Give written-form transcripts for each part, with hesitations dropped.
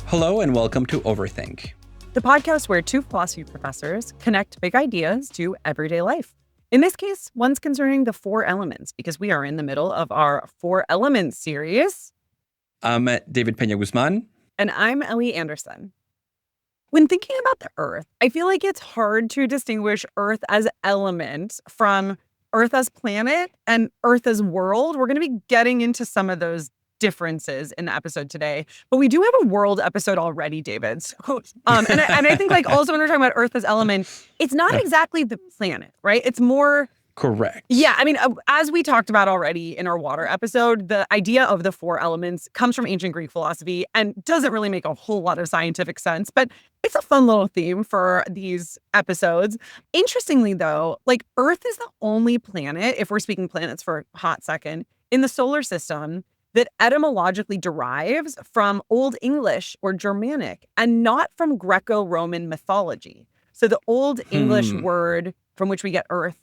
Hello and welcome to Overthink, the podcast where two philosophy professors connect big ideas to everyday life. In this case, one's concerning the four elements, because we are in the middle of our Four Elements series. I'm David Peña-Guzmán. And I'm Ellie Anderson. When thinking about the Earth, I feel like it's hard to distinguish Earth as element from Earth as planet and Earth as world. We're going to be getting into some of those differences in the episode today, but we do have a world episode already, David. So, and I think also when we're talking about Earth as element, it's not exactly the planet, right? It's more correct. Yeah, I mean, as we talked about already in our water episode, the idea of the four elements comes from ancient Greek philosophy and doesn't really make a whole lot of scientific sense, but it's a fun little theme for these episodes. Interestingly, though, Earth is the only planet, if we're speaking planets for a hot second, in the solar system that etymologically derives from Old English or Germanic and not from Greco-Roman mythology. So the Old English word from which we get Earth,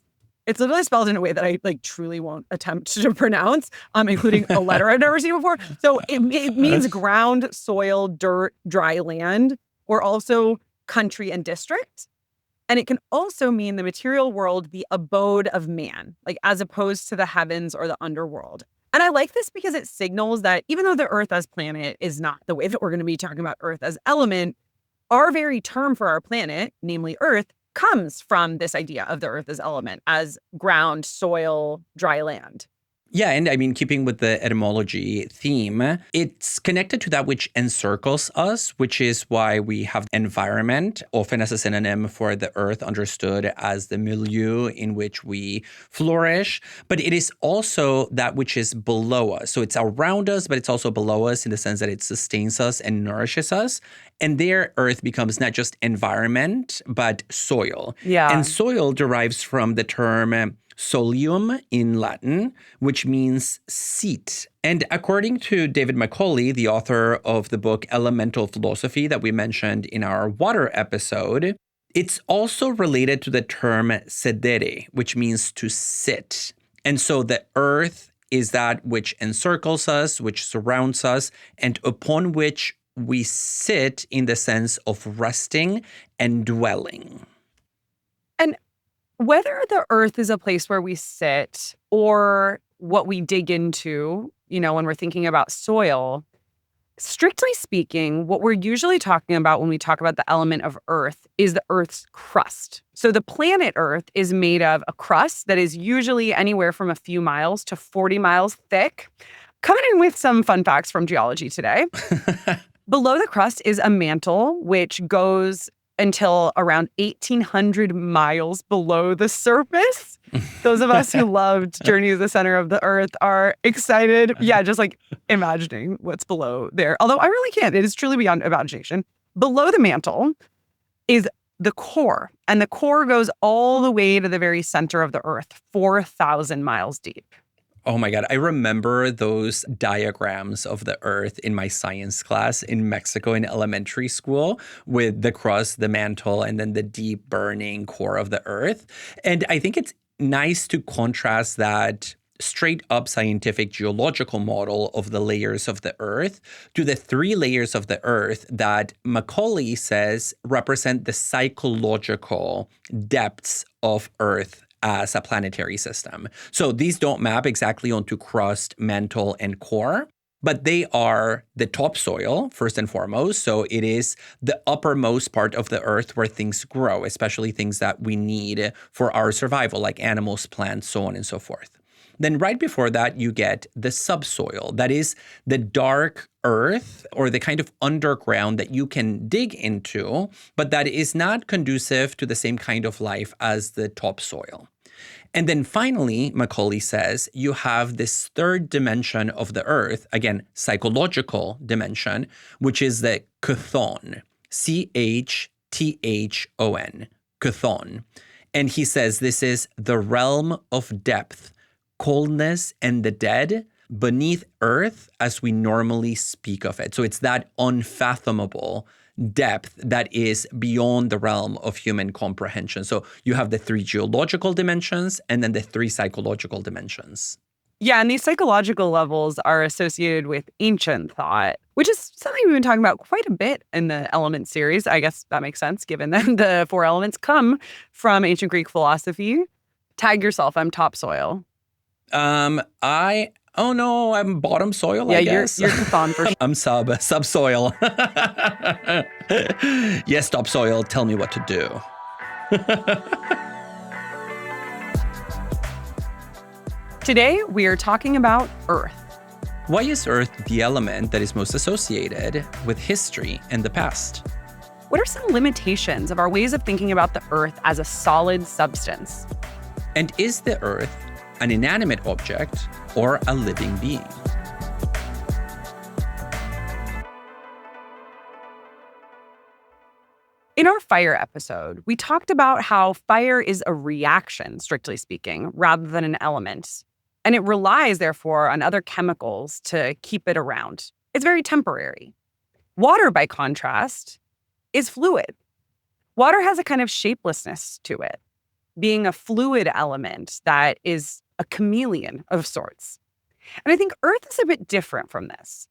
it's literally spelled in a way that I truly won't attempt to pronounce, including a letter I've never seen before. So it means ground, soil, dirt, dry land, or also country and district. And it can also mean the material world, the abode of man, as opposed to the heavens or the underworld. And I like this because it signals that even though the Earth as planet is not the way that we're going to be talking about Earth as element, our very term for our planet, namely Earth, comes from this idea of the Earth as element, as ground, soil, dry land. Yeah, and I mean, keeping with the etymology theme, it's connected to that which encircles us, which is why we have environment, often as a synonym for the earth, understood as the milieu in which we flourish. But it is also that which is below us. So it's around us, but it's also below us in the sense that it sustains us and nourishes us. And there, earth becomes not just environment, but soil. Yeah. And soil derives from the term solium in Latin, which means seat. And according to David Macaulay, the author of the book Elemental Philosophy that we mentioned in our water episode, it's also related to the term sedere, which means to sit. And so the earth is that which encircles us, which surrounds us, and upon which we sit in the sense of resting and dwelling. And whether the earth is a place where we sit or what we dig into, when we're thinking about soil, strictly speaking, what we're usually talking about when we talk about the element of earth is the earth's crust. So the planet Earth is made of a crust that is usually anywhere from a few miles to 40 miles thick. Coming in with some fun facts from geology today. Below the crust is a mantle, which goes until around 1,800 miles below the surface. Those of us who loved Journey to the Center of the Earth are excited. Yeah, just imagining what's below there. Although I really can't. It is truly beyond imagination. Below the mantle is the core. And the core goes all the way to the very center of the Earth, 4,000 miles deep. Oh my God, I remember those diagrams of the earth in my science class in Mexico in elementary school with the crust, the mantle, and then the deep burning core of the earth. And I think it's nice to contrast that straight up scientific geological model of the layers of the earth to the three layers of the earth that Macaulay says represent the psychological depths of earth as a planetary system. So these don't map exactly onto crust, mantle, and core, but they are the topsoil, first and foremost. So it is the uppermost part of the earth where things grow, especially things that we need for our survival, like animals, plants, so on and so forth. Then right before that, you get the subsoil. That is the dark earth or the kind of underground that you can dig into, but that is not conducive to the same kind of life as the topsoil. And then finally, Macaulay says, you have this third dimension of the earth, again, psychological dimension, which is the chthon, C-H-T-H-O-N, chthon. And he says this is the realm of depth, coldness, and the dead beneath earth as we normally speak of it. So it's that unfathomable depth that is beyond the realm of human comprehension. So you have the three geological dimensions and then the three psychological dimensions. Yeah, and these psychological levels are associated with ancient thought, which is something we've been talking about quite a bit in the Element series. I guess that makes sense given that the four elements come from ancient Greek philosophy. Tag yourself, I'm topsoil. I oh no, I'm bottom soil, Yeah, I you're guess. you're Chthon for sure. I'm subsoil. Yes, topsoil, tell me what to do. Today, we are talking about Earth. Why is Earth the element that is most associated with history and the past? What are some limitations of our ways of thinking about the Earth as a solid substance? And is the Earth an inanimate object or a living being? In our fire episode, we talked about how fire is a reaction, strictly speaking, rather than an element. And it relies, therefore, on other chemicals to keep it around. It's very temporary. Water, by contrast, is fluid. Water has a kind of shapelessness to it, being a fluid element that is a chameleon of sorts. And I think Earth is a bit different from this.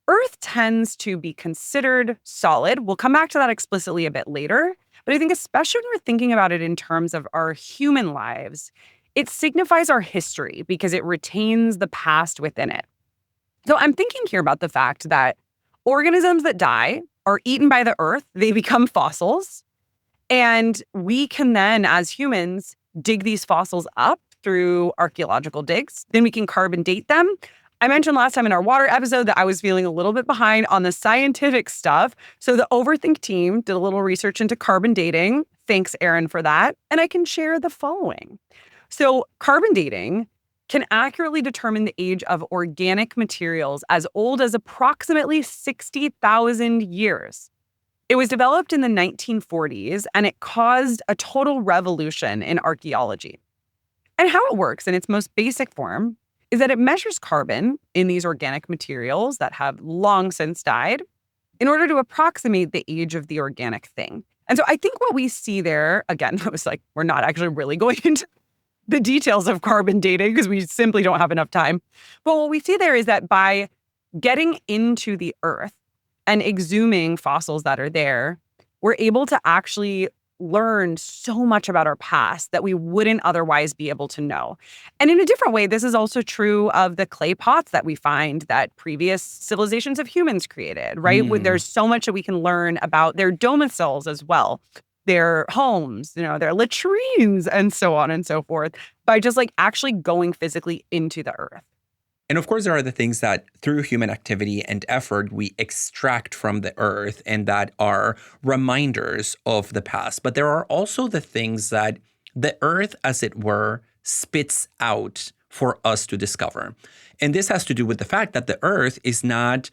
Earth tends to be considered solid. We'll come back to that explicitly a bit later. But I think especially when we're thinking about it in terms of our human lives, it signifies our history because it retains the past within it. So I'm thinking here about the fact that organisms that die are eaten by the earth, they become fossils. And we can then, as humans, dig these fossils up through archaeological digs. Then we can carbon date them. I mentioned last time in our water episode that I was feeling a little bit behind on the scientific stuff. So the Overthink team did a little research into carbon dating. Thanks, Aaron, for that. And I can share the following. So carbon dating can accurately determine the age of organic materials as old as approximately 60,000 years. It was developed in the 1940s, and it caused a total revolution in archaeology. And how it works in its most basic form is that it measures carbon in these organic materials that have long since died in order to approximate the age of the organic thing. And so I think what we see there, again, it was like, we're not actually really going into the details of carbon dating because we simply don't have enough time. But what we see there is that by getting into the earth and exhuming fossils that are there, we're able to actually learn so much about our past that we wouldn't otherwise be able to know. And in a different way, this is also true of the clay pots that we find that previous civilizations of humans created, right? There's so much that we can learn about their domiciles as well, their homes, their latrines, and so on and so forth, by just like actually going physically into the earth. And of course, there are the things that through human activity and effort, we extract from the earth and that are reminders of the past. But there are also the things that the earth, as it were, spits out for us to discover. And this has to do with the fact that the earth is not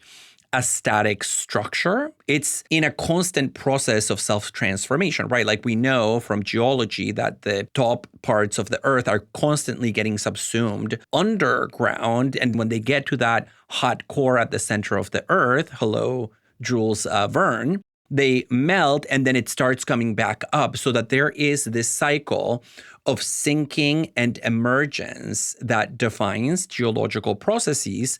a static structure. It's in a constant process of self-transformation, right? Like we know from geology that the top parts of the earth are constantly getting subsumed underground. And when they get to that hot core at the center of the earth, hello, Jules Verne, they melt and then it starts coming back up so that there is this cycle of sinking and emergence that defines geological processes.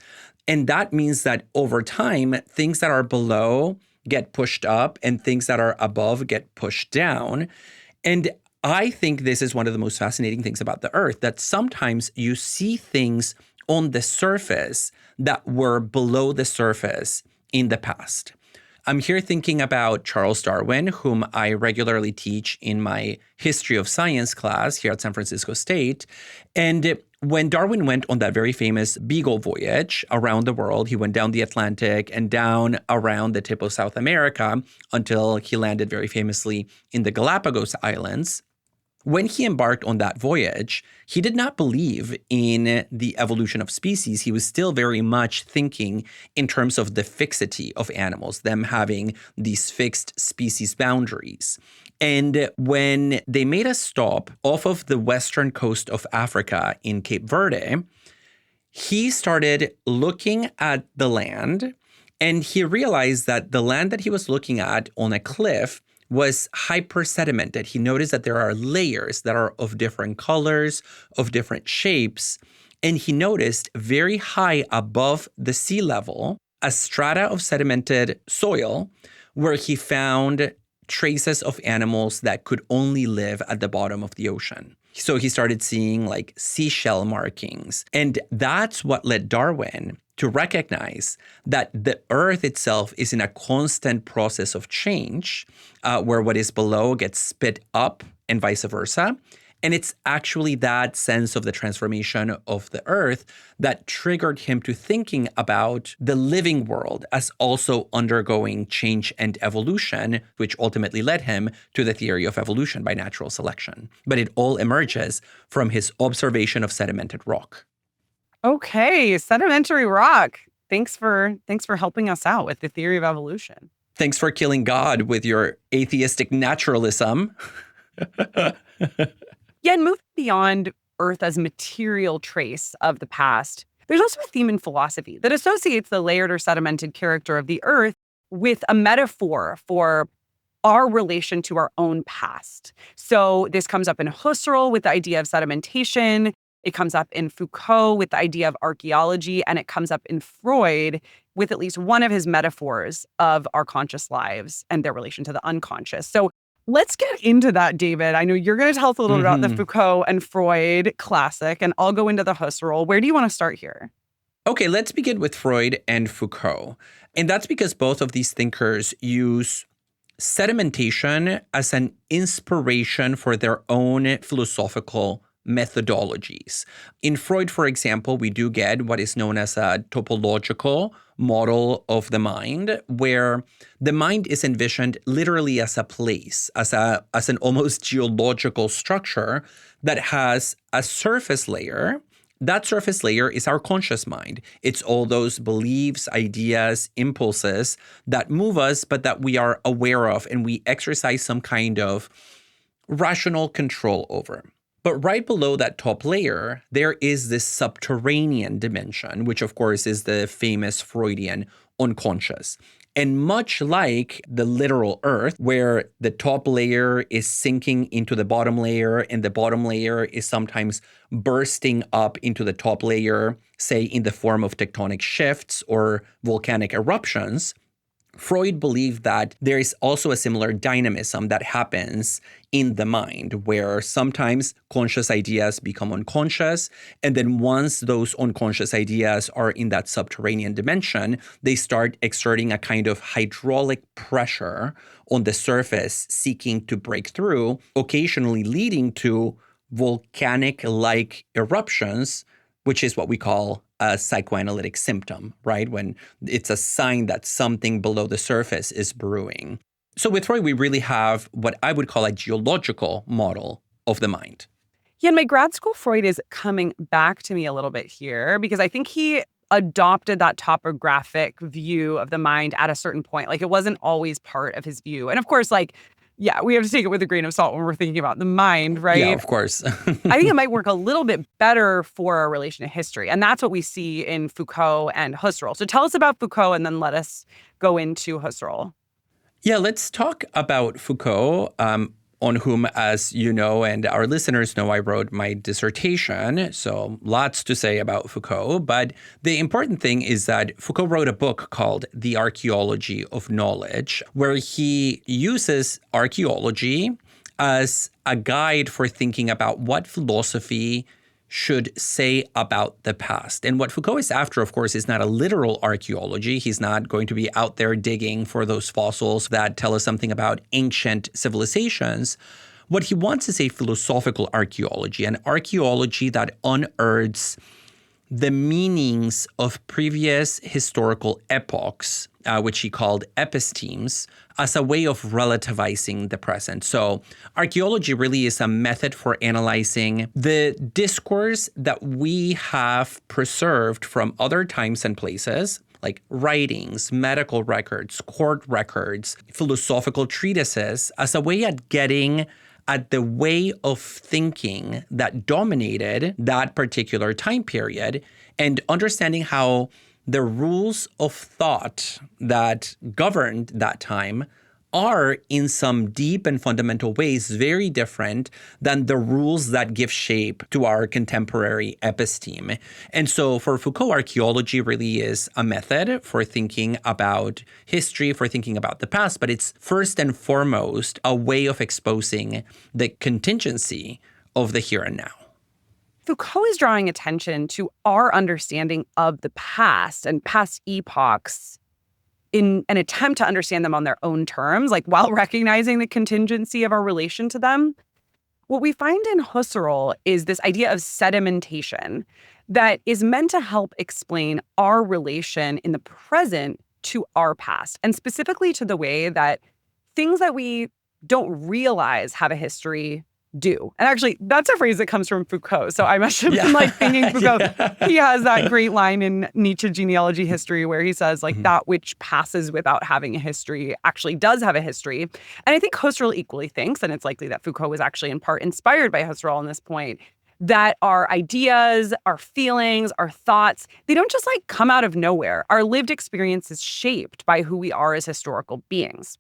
And that means that over time, things that are below get pushed up and things that are above get pushed down. And I think this is one of the most fascinating things about the earth, that sometimes you see things on the surface that were below the surface in the past. I'm here thinking about Charles Darwin, whom I regularly teach in my history of science class here at San Francisco State. And when Darwin went on that very famous Beagle voyage around the world, he went down the Atlantic and down around the tip of South America until he landed very famously in the Galapagos Islands. When he embarked on that voyage, he did not believe in the evolution of species. He was still very much thinking in terms of the fixity of animals, them having these fixed species boundaries. And when they made a stop off of the western coast of Africa in Cape Verde, he started looking at the land and he realized that the land that he was looking at on a cliff was hyper-sedimented. He noticed that there are layers that are of different colors, of different shapes. And he noticed very high above the sea level a strata of sedimented soil where he found traces of animals that could only live at the bottom of the ocean. So he started seeing like seashell markings. And that's what led Darwin to recognize that the earth itself is in a constant process of change, where what is below gets spit up and vice versa. And it's actually that sense of the transformation of the earth that triggered him to thinking about the living world as also undergoing change and evolution, which ultimately led him to the theory of evolution by natural selection. But it all emerges from his observation of sedimented rock. Okay, sedimentary rock. Thanks for helping us out with the theory of evolution. Thanks for killing God with your atheistic naturalism. Yeah, and moving beyond Earth as material trace of the past, there's also a theme in philosophy that associates the layered or sedimented character of the Earth with a metaphor for our relation to our own past. So this comes up in Husserl with the idea of sedimentation. It comes up in Foucault with the idea of archaeology, and it comes up in Freud with at least one of his metaphors of our conscious lives and their relation to the unconscious. So let's get into that, David. I know you're going to tell us a little bit about the Foucault and Freud classic, and I'll go into the Husserl. Where do you want to start here? Okay, let's begin with Freud and Foucault. And that's because both of these thinkers use sedimentation as an inspiration for their own philosophical methodologies. In Freud, for example, we do get what is known as a topological model of the mind, where the mind is envisioned literally as a place, as an almost geological structure that has a surface layer. That surface layer is our conscious mind. It's all those beliefs, ideas, impulses that move us, but that we are aware of and we exercise some kind of rational control over. But right below that top layer, there is this subterranean dimension, which of course is the famous Freudian unconscious. And much like the literal earth, where the top layer is sinking into the bottom layer and the bottom layer is sometimes bursting up into the top layer, say in the form of tectonic shifts or volcanic eruptions, Freud believed that there is also a similar dynamism that happens in the mind, where sometimes conscious ideas become unconscious. And then once those unconscious ideas are in that subterranean dimension, they start exerting a kind of hydraulic pressure on the surface, seeking to break through, occasionally leading to volcanic-like eruptions, which is what we call a psychoanalytic symptom, right? When it's a sign that something below the surface is brewing. So with Freud, we really have what I would call a geological model of the mind. Yeah, in my grad school, Freud is coming back to me a little bit here because I think he adopted that topographic view of the mind at a certain point. Like, it wasn't always part of his view. And of course, like, yeah, we have to take it with a grain of salt when we're thinking about the mind, right? Yeah, of course. I think it might work a little bit better for our relation to history. And that's what we see in Foucault and Husserl. So tell us about Foucault and then let us go into Husserl. Yeah, let's talk about Foucault, on whom, as you know, and our listeners know, I wrote my dissertation. So lots to say about Foucault. But the important thing is that Foucault wrote a book called The Archaeology of Knowledge, where he uses archaeology as a guide for thinking about what philosophy should say about the past. And what Foucault is after, of course, is not a literal archaeology. He's not going to be out there digging for those fossils that tell us something about ancient civilizations. What he wants is a philosophical archaeology, an archaeology that unearths the meanings of previous historical epochs, which he called epistemes, as a way of relativizing the present. So archaeology really is a method for analyzing the discourse that we have preserved from other times and places, like writings, medical records, court records, philosophical treatises, as a way at getting at the way of thinking that dominated that particular time period and understanding how the rules of thought that governed that time are, in some deep and fundamental ways, very different than the rules that give shape to our contemporary episteme. And so for Foucault, archaeology really is a method for thinking about history, for thinking about the past, but it's first and foremost a way of exposing the contingency of the here and now. Foucault is drawing attention to our understanding of the past and past epochs in an attempt to understand them on their own terms, like while recognizing the contingency of our relation to them. What we find in Husserl is this idea of sedimentation that is meant to help explain our relation in the present to our past, and specifically to the way that things that we don't realize have a history do. And actually, that's a phrase that comes from Foucault. So I must have been thinking Foucault. Yeah. He has that great line in Nietzsche Genealogy History where he says that which passes without having a history actually does have a history. And I think Husserl equally thinks, and it's likely that Foucault was actually in part inspired by Husserl on this point, that our ideas, our feelings, our thoughts, they don't just come out of nowhere. Our lived experience is shaped by who we are as historical beings.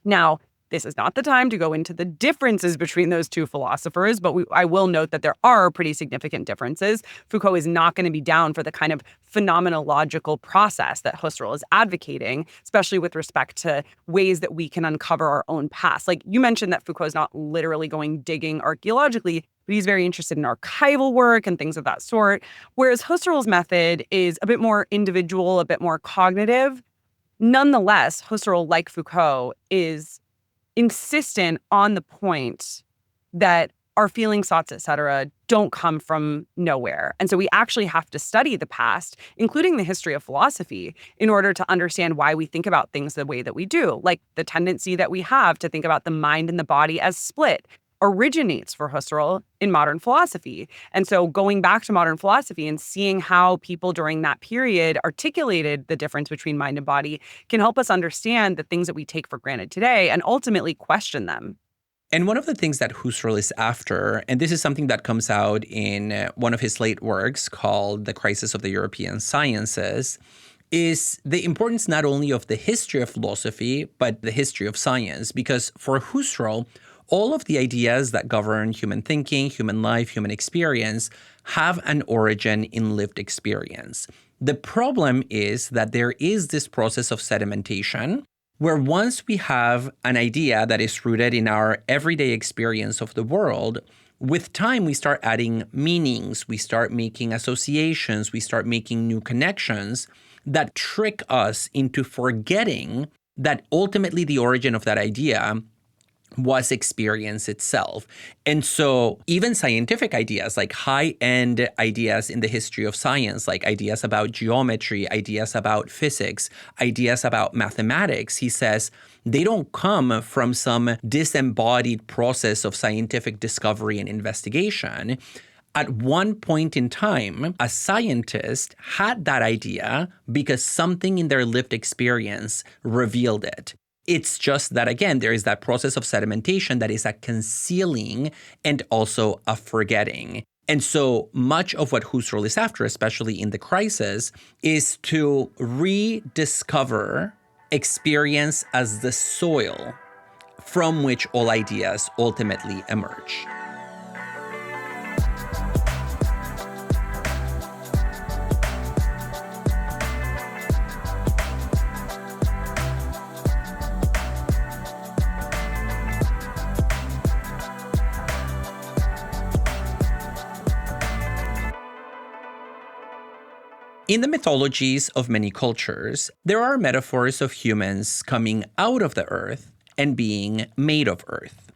Now, this is not the time to go into the differences between those two philosophers, but I will note that there are pretty significant differences. Foucault is not going to be down for the kind of phenomenological process that Husserl is advocating, especially with respect to ways that we can uncover our own past. Like you mentioned that Foucault is not literally going digging archaeologically, but he's very interested in archival work and things of that sort, whereas Husserl's method is a bit more individual, a bit more cognitive. Nonetheless, Husserl, like Foucault, is insistent on the point that our feelings, thoughts, et cetera, don't come from nowhere. And so we actually have to study the past, including the history of philosophy, in order to understand why we think about things the way that we do. Like the tendency that we have to think about the mind and the body as split originates for Husserl in modern philosophy. And so going back to modern philosophy and seeing how people during that period articulated the difference between mind and body can help us understand the things that we take for granted today and ultimately question them. And one of the things that Husserl is after, and this is something that comes out in one of his late works called The Crisis of the European Sciences, is the importance not only of the history of philosophy, but the history of science. Because for Husserl, all of the ideas that govern human thinking, human life, human experience have an origin in lived experience. The problem is that there is this process of sedimentation where once we have an idea that is rooted in our everyday experience of the world, with time we start adding meanings, we start making associations, we start making new connections that trick us into forgetting that ultimately the origin of that idea was experience itself. And so even scientific ideas, like high-end ideas in the history of science, like ideas about geometry, ideas about physics, ideas about mathematics, he says, they don't come from some disembodied process of scientific discovery and investigation. At one point in time, a scientist had that idea because something in their lived experience revealed it. It's just that, again, there is that process of sedimentation that is a concealing and also a forgetting. And so much of what Husserl is after, especially in The Crisis, is to rediscover experience as the soil from which all ideas ultimately emerge. In the mythologies of many cultures, there are metaphors of humans coming out of the earth and being made of earth.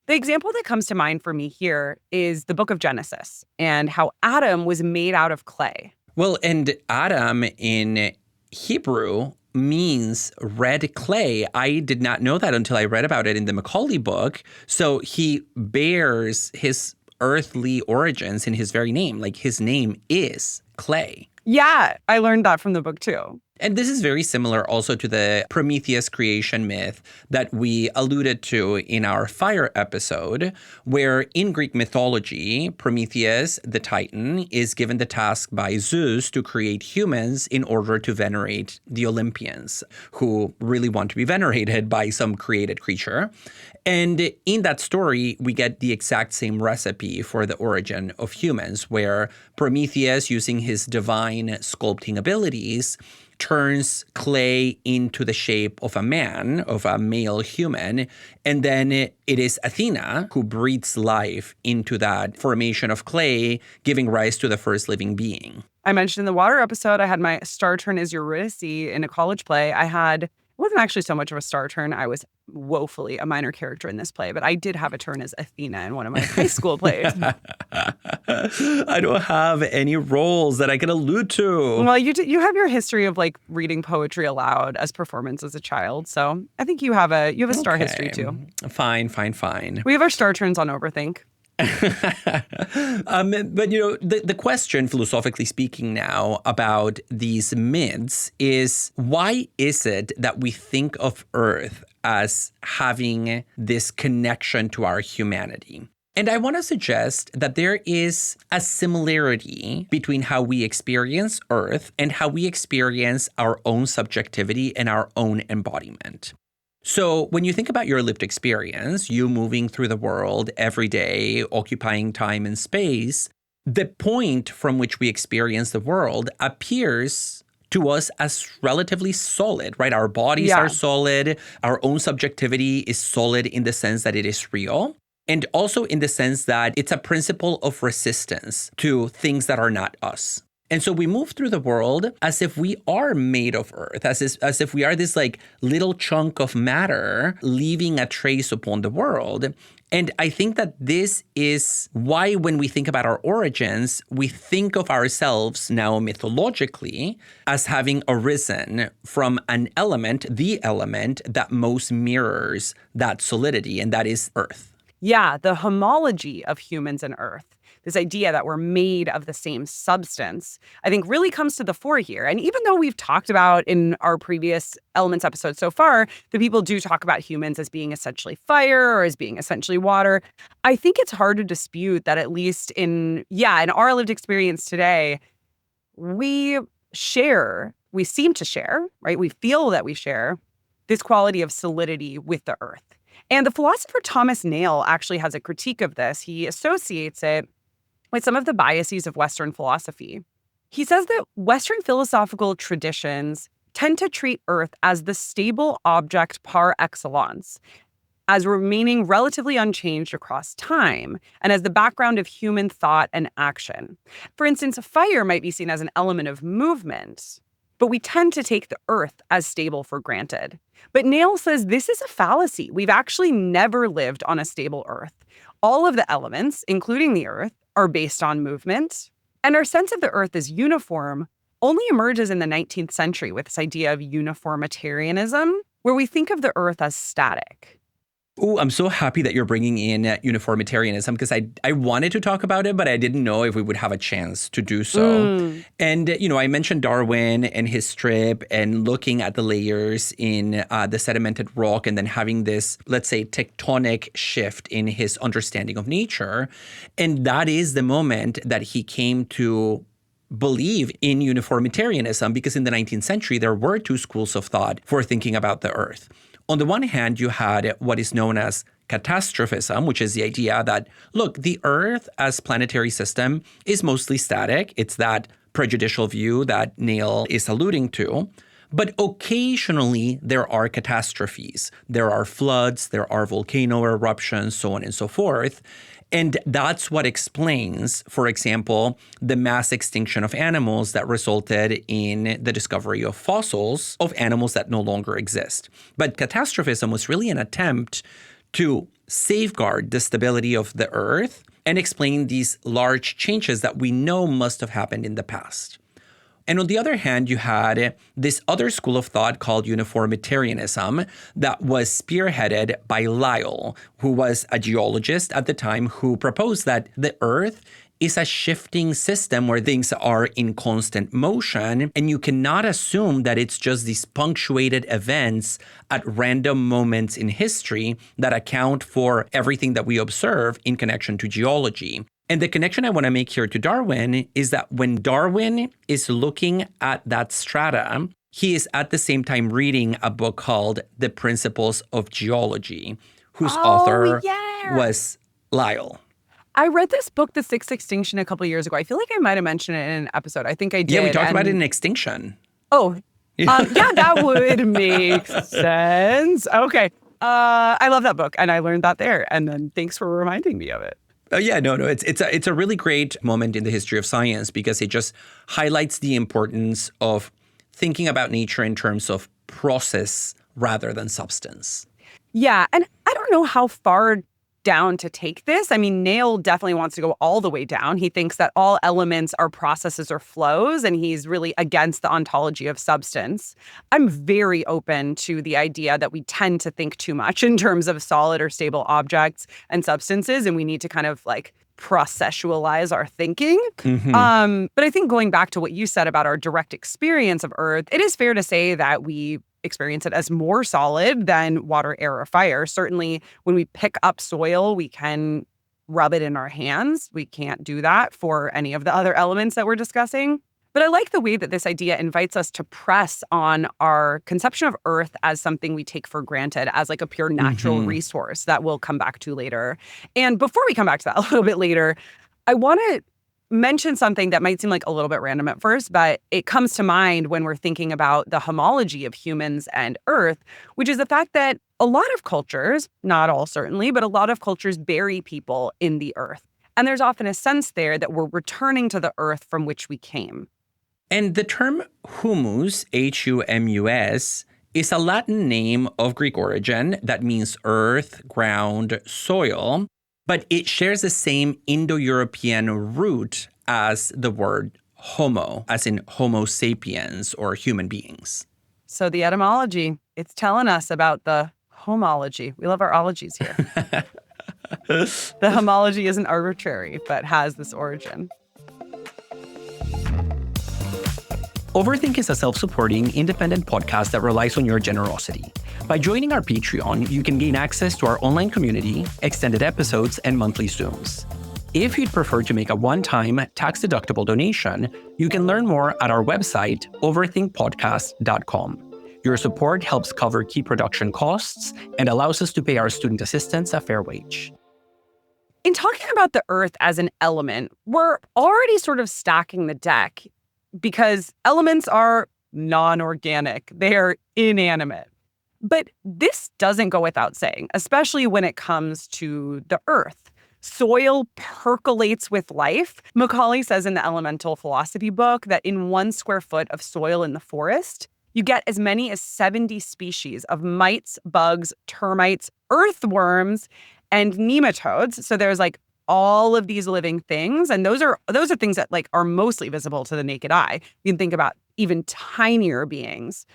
The example that comes to mind for me here is the book of Genesis and how Adam was made out of clay. Well, and Adam in Hebrew means red clay. I did not know that until I read about it in the Macaulay book. So he bears his earthly origins in his very name. Like his name is clay. Yeah, I learned that from the book too. And this is very similar also to the Prometheus creation myth that we alluded to in our fire episode, where in Greek mythology, Prometheus, the Titan, is given the task by Zeus to create humans in order to venerate the Olympians, who really want to be venerated by some created creature. And in that story, we get the exact same recipe for the origin of humans, where Prometheus, using his divine sculpting abilities, turns clay into the shape of a man, of a male human, and then it is Athena who breathes life into that formation of clay, giving rise to the first living being. I mentioned in the water episode, I had my star turn as Eurydice in a college play. It wasn't actually so much of a star turn. I was woefully a minor character in this play, but I did have a turn as Athena in one of my high school plays. I don't have any roles that I can allude to. Well, you have your history of like reading poetry aloud as performance as a child, so I think you have a star history too. Fine. We have our star turns on Overthink. But, the question, philosophically speaking now, about these myths is, why is it that we think of Earth as having this connection to our humanity? And I want to suggest that there is a similarity between how we experience Earth and how we experience our own subjectivity and our own embodiment. So when you think about your lived experience, you moving through the world every day, occupying time and space, the point from which we experience the world appears to us as relatively solid, right? Our bodies are solid. Our own subjectivity is solid in the sense that it is real. And also in the sense that it's a principle of resistance to things that are not us. And so we move through the world as if we are made of Earth, as if we are this like little chunk of matter leaving a trace upon the world. And I think that this is why when we think about our origins, we think of ourselves now mythologically as having arisen from an element, the element that most mirrors that solidity, and that is Earth. Yeah, the homology of humans and Earth. This idea that we're made of the same substance, I think really comes to the fore here. And even though we've talked about in our previous Elements episodes so far, that people do talk about humans as being essentially fire or as being essentially water, I think it's hard to dispute that at least in our lived experience today, we seem to share, right? We feel that we share this quality of solidity with the Earth. And the philosopher Thomas Nail actually has a critique of this. He associates it with some of the biases of Western philosophy. He says that Western philosophical traditions tend to treat Earth as the stable object par excellence, as remaining relatively unchanged across time, and as the background of human thought and action. For instance, fire might be seen as an element of movement, but we tend to take the Earth as stable for granted. But Nail says this is a fallacy. We've actually never lived on a stable Earth. All of the elements, including the Earth, are based on movement. And our sense of the Earth as uniform only emerges in the 19th century with this idea of uniformitarianism, where we think of the Earth as static. Oh, I'm so happy that you're bringing in uniformitarianism, because I wanted to talk about it, but I didn't know if we would have a chance to do so. And, I mentioned Darwin and his strip and looking at the layers in the sedimented rock and then having this, let's say, tectonic shift in his understanding of nature. And that is the moment that he came to believe in uniformitarianism, because in the 19th century, there were two schools of thought for thinking about the Earth. On the one hand, you had what is known as catastrophism, which is the idea that, look, the Earth as planetary system is mostly static. It's that prejudicial view that Nail is alluding to. But occasionally, there are catastrophes. There are floods, there are volcano eruptions, so on and so forth. And that's what explains, for example, the mass extinction of animals that resulted in the discovery of fossils of animals that no longer exist. But catastrophism was really an attempt to safeguard the stability of the Earth and explain these large changes that we know must have happened in the past. And on the other hand, you had this other school of thought called uniformitarianism that was spearheaded by Lyell, who was a geologist at the time, who proposed that the Earth is a shifting system where things are in constant motion, and you cannot assume that it's just these punctuated events at random moments in history that account for everything that we observe in connection to geology. And the connection I want to make here to Darwin is that when Darwin is looking at that strata, he is at the same time reading a book called The Principles of Geology, whose author was Lyell. I read this book, The Sixth Extinction, a couple of years ago. I feel like I might have mentioned it in an episode. I think I did. Yeah, we talked about it in Extinction. Oh, yeah, that would make sense. Okay. I love that book, and I learned that there. And then thanks for reminding me of it. It's a really great moment in the history of science because it just highlights the importance of thinking about nature in terms of process rather than substance. Yeah, and I don't know how far down to take this. I mean, Nail definitely wants to go all the way down. He thinks that all elements are processes or flows, and he's really against the ontology of substance. I'm very open to the idea that we tend to think too much in terms of solid or stable objects and substances, and we need to kind of like processualize our thinking. But I think going back to what you said about our direct experience of Earth, it is fair to say that we experience it as more solid than water, air, or fire. Certainly, when we pick up soil, we can rub it in our hands. We can't do that for any of the other elements that we're discussing. But I like the way that this idea invites us to press on our conception of Earth as something we take for granted, as like a pure natural resource that we'll come back to later. And before we come back to that a little bit later, I want to mention something that might seem like a little bit random at first, but it comes to mind when we're thinking about the homology of humans and Earth, which is the fact that a lot of cultures, not all certainly, but a lot of cultures bury people in the Earth. And there's often a sense there that we're returning to the Earth from which we came. And the term humus, Humus, is a Latin name of Greek origin that means earth, ground, soil, but it shares the same Indo-European root as the word homo, as in Homo sapiens or human beings. So the etymology, it's telling us about the homology. We love our ologies here. The homology isn't arbitrary, but has this origin. Overthink is a self-supporting, independent podcast that relies on your generosity. By joining our Patreon, you can gain access to our online community, extended episodes, and monthly Zooms. If you'd prefer to make a one-time, tax-deductible donation, you can learn more at our website, overthinkpodcast.com. Your support helps cover key production costs and allows us to pay our student assistants a fair wage. In talking about the Earth as an element, we're already sort of stacking the deck because elements are non-organic. They are inanimate. But this doesn't go without saying, especially when it comes to the Earth. Soil percolates with life. Macaulay says in the Elemental Philosophy book that in 1 square foot of soil in the forest, you get as many as 70 species of mites, bugs, termites, earthworms, and nematodes. So there's like all of these living things. And those are things that like are mostly visible to the naked eye. You can think about even tinier beings.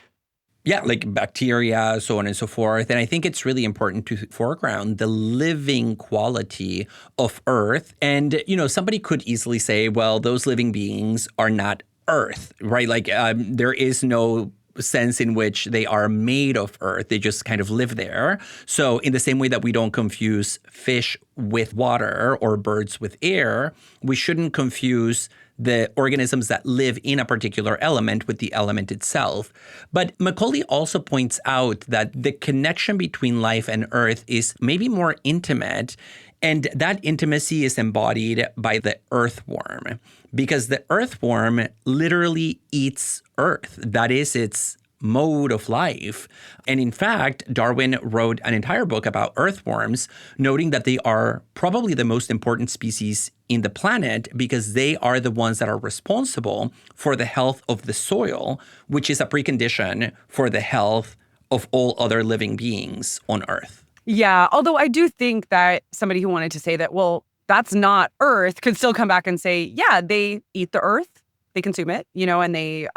Yeah, like bacteria, so on and so forth. And I think it's really important to foreground the living quality of Earth. And, somebody could easily say, well, those living beings are not Earth, right? Like there is no sense in which they are made of Earth. They just kind of live there. So in the same way that we don't confuse fish with water or birds with air, we shouldn't confuse the organisms that live in a particular element with the element itself. But Macaulay also points out that the connection between life and Earth is maybe more intimate, and that intimacy is embodied by the earthworm, because the earthworm literally eats Earth. That is its mode of life. And in fact, Darwin wrote an entire book about earthworms, noting that they are probably the most important species in the planet because they are the ones that are responsible for the health of the soil, which is a precondition for the health of all other living beings on Earth. Yeah, although I do think that somebody who wanted to say that, well, that's not Earth, could still come back and say, yeah, they eat the Earth, they consume it, and they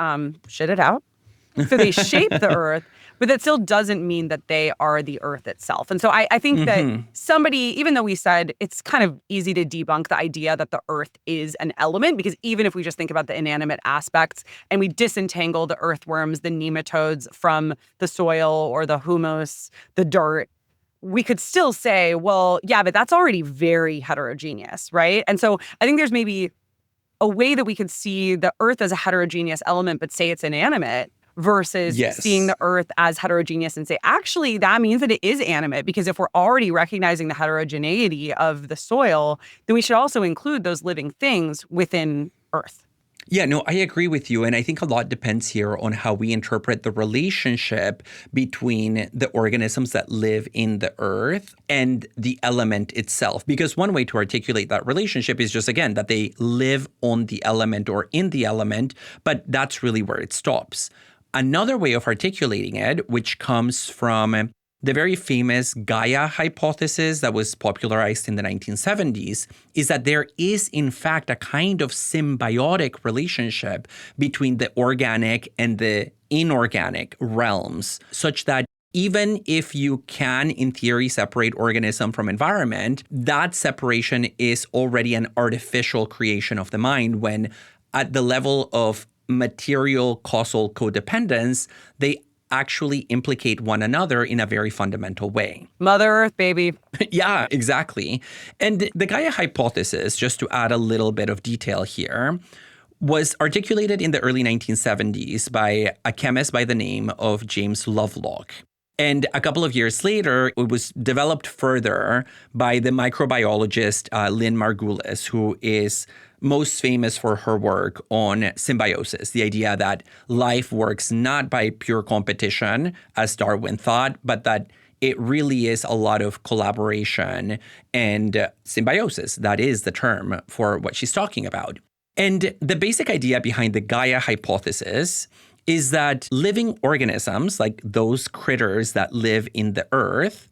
shit it out. So they shape the Earth. But that still doesn't mean that they are the earth itself. And so I think that somebody, even though we said it's kind of easy to debunk the idea that the earth is an element, because even if we just think about the inanimate aspects and we disentangle the earthworms, the nematodes from the soil or the humus, the dirt, we could still say, well, yeah, but that's already very heterogeneous, right? And so I think there's maybe a way that we could see the earth as a heterogeneous element, but say it's inanimate versus seeing the earth as heterogeneous and say, actually, that means that it is animate, because if we're already recognizing the heterogeneity of the soil, then we should also include those living things within earth. Yeah, no, I agree with you. And I think a lot depends here on how we interpret the relationship between the organisms that live in the earth and the element itself. Because one way to articulate that relationship is just, again, that they live on the element or in the element, but that's really where it stops. Another way of articulating it, which comes from the very famous Gaia hypothesis that was popularized in the 1970s, is that there is, in fact, a kind of symbiotic relationship between the organic and the inorganic realms, such that even if you can, in theory, separate organism from environment, that separation is already an artificial creation of the mind when, at the level of material causal codependence, they actually implicate one another in a very fundamental way. Mother Earth, baby. Yeah, exactly. And the Gaia hypothesis, just to add a little bit of detail here, was articulated in the early 1970s by a chemist by the name of James Lovelock. And a couple of years later, it was developed further by the microbiologist Lynn Margulis, who is most famous for her work on symbiosis, the idea that life works not by pure competition, as Darwin thought, but that it really is a lot of collaboration and symbiosis. That is the term for what she's talking about. And the basic idea behind the Gaia hypothesis is that living organisms, like those critters that live in the earth,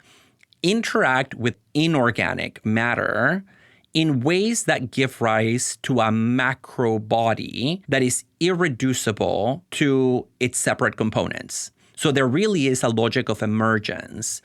interact with inorganic matter in ways that give rise to a macro body that is irreducible to its separate components. So there really is a logic of emergence.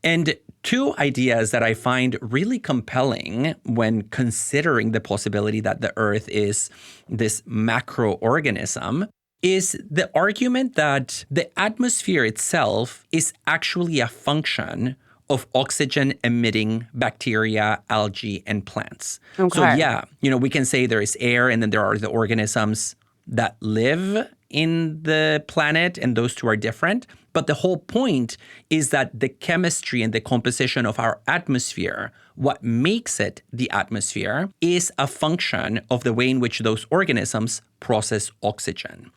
And two ideas that I find really compelling when considering the possibility that the Earth is this macroorganism is the argument that the atmosphere itself is actually a function of oxygen-emitting bacteria, algae, and plants. Okay. So yeah, we can say there is air and then there are the organisms that live in the planet, and those two are different. But the whole point is that the chemistry and the composition of our atmosphere, what makes it the atmosphere, is a function of the way in which those organisms process oxygen.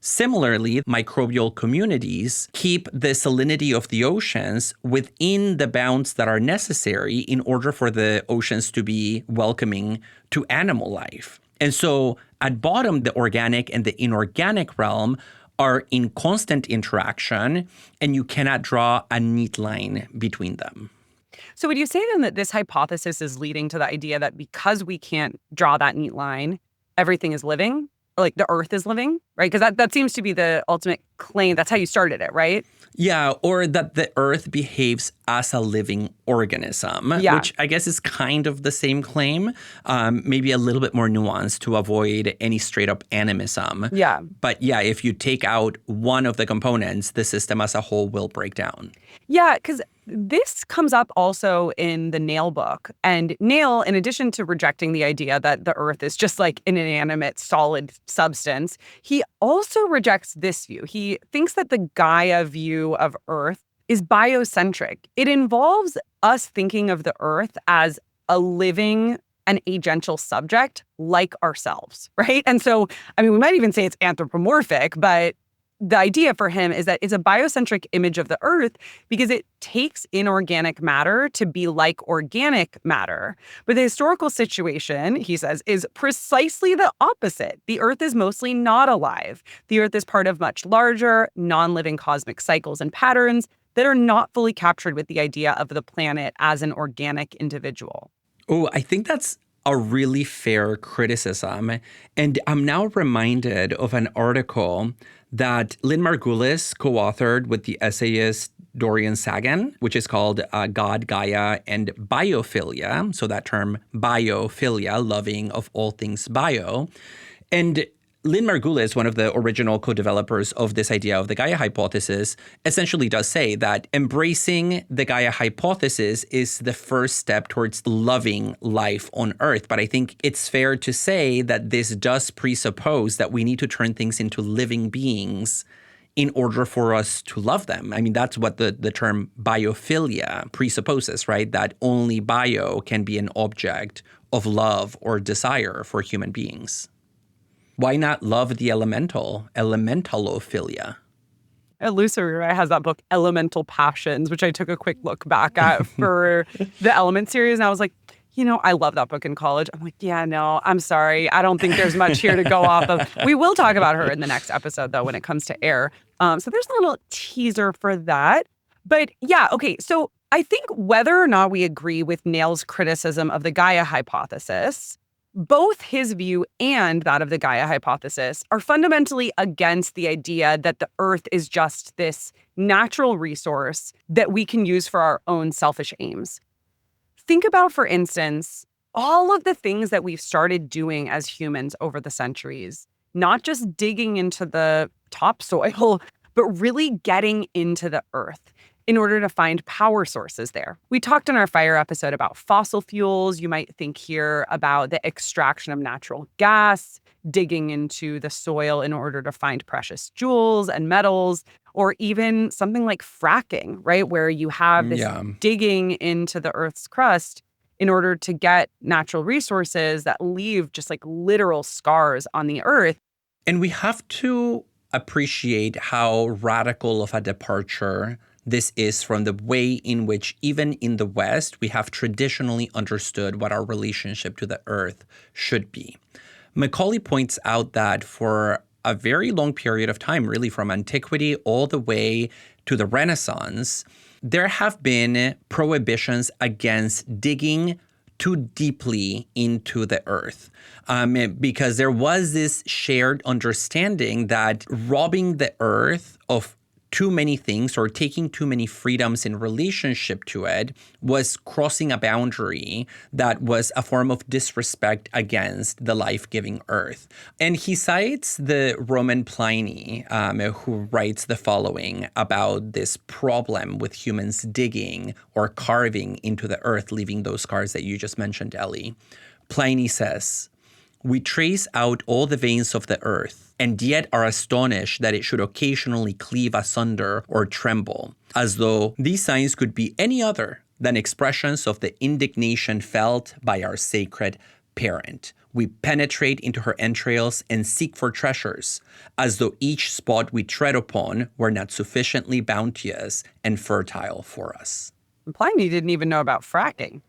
Similarly, microbial communities keep the salinity of the oceans within the bounds that are necessary in order for the oceans to be welcoming to animal life. And so at bottom, the organic and the inorganic realm are in constant interaction, and you cannot draw a neat line between them. So would you say then that this hypothesis is leading to the idea that because we can't draw that neat line, everything is living? Or like the earth is living, right? Because that seems to be the ultimate claim. That's how you started it, right? Yeah, or that the earth behaves as a living organism, which I guess is kind of the same claim, maybe a little bit more nuanced to avoid any straight up animism. Yeah. But yeah, if you take out one of the components, the system as a whole will break down. Yeah, because this comes up also in the Nail book. And Nail, in addition to rejecting the idea that the earth is just like an inanimate, solid substance, he also rejects this view. He thinks that the Gaia view of earth is biocentric. It involves us thinking of the earth as a living and agential subject like ourselves, right? And so, I mean, we might even say it's anthropomorphic, but the idea for him is that it's a biocentric image of the earth because it takes inorganic matter to be like organic matter. But the historical situation, he says, is precisely the opposite. The earth is mostly not alive. The earth is part of much larger, non-living cosmic cycles and patterns that are not fully captured with the idea of the planet as an organic individual. Oh, I think that's a really fair criticism. And I'm now reminded of an article that Lynn Margulis co-authored with the essayist Dorian Sagan, which is called God, Gaia, and Biophilia. So that term biophilia, loving of all things bio. And Lynn Margulis, one of the original co-developers of this idea of the Gaia hypothesis, essentially does say that embracing the Gaia hypothesis is the first step towards loving life on Earth. But I think it's fair to say that this does presuppose that we need to turn things into living beings in order for us to love them. I mean, that's what the term biophilia presupposes, right? That only bio can be an object of love or desire for human beings. Why not love the elemental, elementalophilia? Lucerira has that book, Elemental Passions, which I took a quick look back at for the Element series. And I was like, I love that book in college. I'm like, yeah, no, I'm sorry. I don't think there's much here to go off of. We will talk about her in the next episode, though, when it comes to air. So there's a little teaser for that. But yeah, okay. So I think whether or not we agree with Nail's criticism of the Gaia hypothesis, both his view and that of the Gaia hypothesis are fundamentally against the idea that the Earth is just this natural resource that we can use for our own selfish aims. Think about, for instance, all of the things that we've started doing as humans over the centuries, not just digging into the topsoil, but really getting into the Earth in order to find power sources there. We talked in our fire episode about fossil fuels. You might think here about the extraction of natural gas, digging into the soil in order to find precious jewels and metals, or even something like fracking, right? Where you have this digging into the Earth's crust in order to get natural resources that leave just like literal scars on the Earth. And we have to appreciate how radical of a departure this is from the way in which, even in the West, we have traditionally understood what our relationship to the Earth should be. Macaulay points out that for a very long period of time, really from antiquity all the way to the Renaissance, there have been prohibitions against digging too deeply into the Earth, because there was this shared understanding that robbing the Earth of too many things or taking too many freedoms in relationship to it was crossing a boundary that was a form of disrespect against the life-giving Earth. And he cites the Roman Pliny, who writes the following about this problem with humans digging or carving into the Earth, leaving those scars that you just mentioned, Ellie. Pliny says, "We trace out all the veins of the earth, and yet are astonished that it should occasionally cleave asunder or tremble, as though these signs could be any other than expressions of the indignation felt by our sacred parent. We penetrate into her entrails and seek for treasures, as though each spot we tread upon were not sufficiently bounteous and fertile for us." Pliny didn't even know about fracking.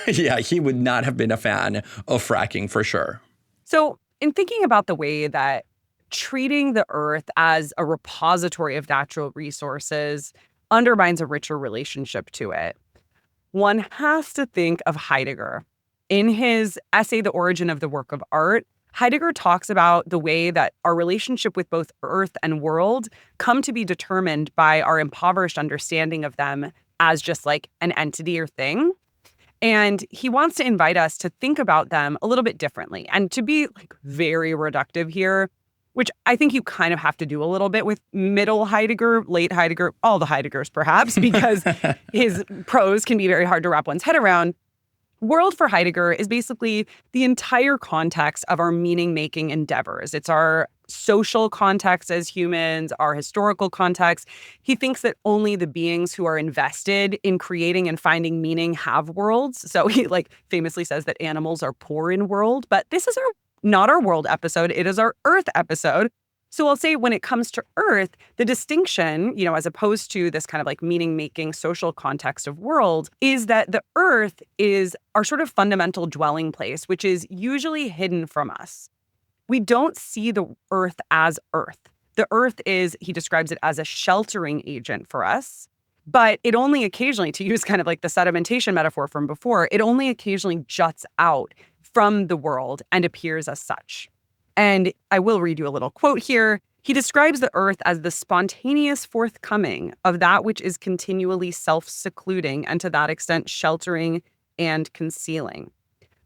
Yeah, he would not have been a fan of fracking for sure. So in thinking about the way that treating the Earth as a repository of natural resources undermines a richer relationship to it, one has to think of Heidegger. In his essay, The Origin of the Work of Art, Heidegger talks about the way that our relationship with both Earth and world come to be determined by our impoverished understanding of them as just like an entity or thing. And he wants to invite us to think about them a little bit differently and to be like very reductive here, which I think you kind of have to do a little bit with middle Heidegger, late Heidegger, all the Heideggers perhaps, because his prose can be very hard to wrap one's head around. World for Heidegger is basically the entire context of our meaning-making endeavors. It's our social context as humans, our historical context. He thinks that only the beings who are invested in creating and finding meaning have worlds. So he famously says that animals are poor in world, but this is not our world episode. It is our Earth episode. So I'll say when it comes to Earth, the distinction, as opposed to this kind of meaning-making social context of world, is that the Earth is our sort of fundamental dwelling place, which is usually hidden from us. We don't see the Earth as Earth. The Earth is, he describes it as a sheltering agent for us, but it only occasionally, to use kind of the sedimentation metaphor from before, it only occasionally juts out from the world and appears as such. And I will read you a little quote here. He describes the Earth as the spontaneous forthcoming of that which is continually self-secluding and to that extent sheltering and concealing.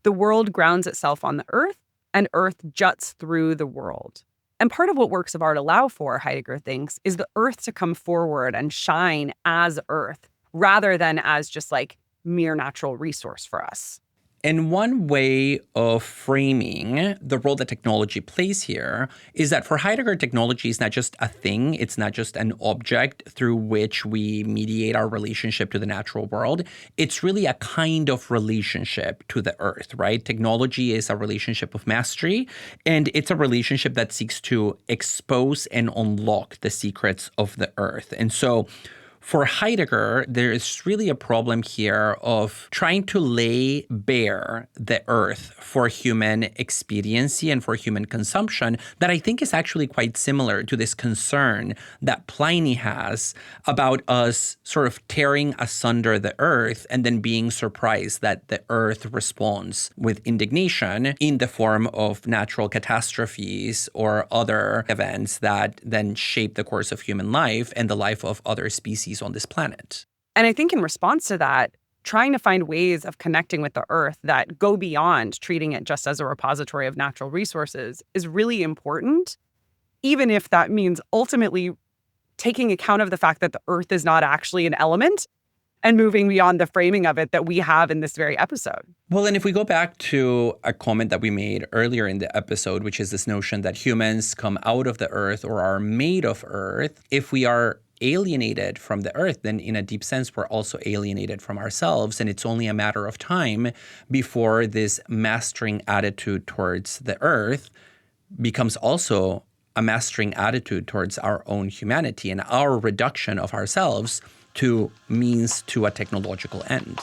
The world grounds itself on the Earth, and Earth juts through the world. And part of what works of art allow for, Heidegger thinks, is the Earth to come forward and shine as Earth, rather than as just like mere natural resource for us. And one way of framing the role that technology plays here is that for Heidegger, technology is not just a thing. It's not just an object through which we mediate our relationship to the natural world. It's really a kind of relationship to the earth, right? Technology is a relationship of mastery, and it's a relationship that seeks to expose and unlock the secrets of the earth. And so for Heidegger, there is really a problem here of trying to lay bare the earth for human expediency and for human consumption that I think is actually quite similar to this concern that Pliny has about us sort of tearing asunder the earth and then being surprised that the earth responds with indignation in the form of natural catastrophes or other events that then shape the course of human life and the life of other species on this planet. And I think in response to that, trying to find ways of connecting with the earth that go beyond treating it just as a repository of natural resources is really important, even if that means ultimately taking account of the fact that the earth is not actually an element and moving beyond the framing of it that we have in this very episode. Well, and if we go back to a comment that we made earlier in the episode, which is this notion that humans come out of the earth or are made of earth, if we are alienated from the earth, then in a deep sense, we're also alienated from ourselves. And it's only a matter of time before this mastering attitude towards the earth becomes also a mastering attitude towards our own humanity and our reduction of ourselves to means to a technological end.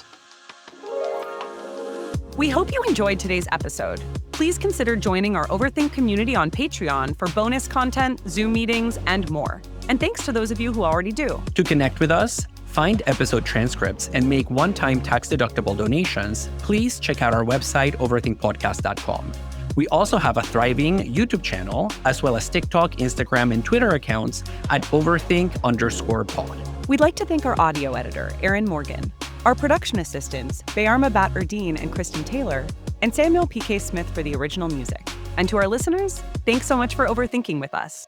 We hope you enjoyed today's episode. Please consider joining our Overthink community on Patreon for bonus content, Zoom meetings, and more. And thanks to those of you who already do. To connect with us, find episode transcripts, and make one-time tax-deductible donations, please check out our website, overthinkpodcast.com. We also have a thriving YouTube channel, as well as TikTok, Instagram, and Twitter accounts at overthink_pod. We'd like to thank our audio editor, Aaron Morgan, our production assistants, Bayarma Bat-Erdeen and Kristen Taylor, and Samuel P.K. Smith for the original music. And to our listeners, thanks so much for overthinking with us.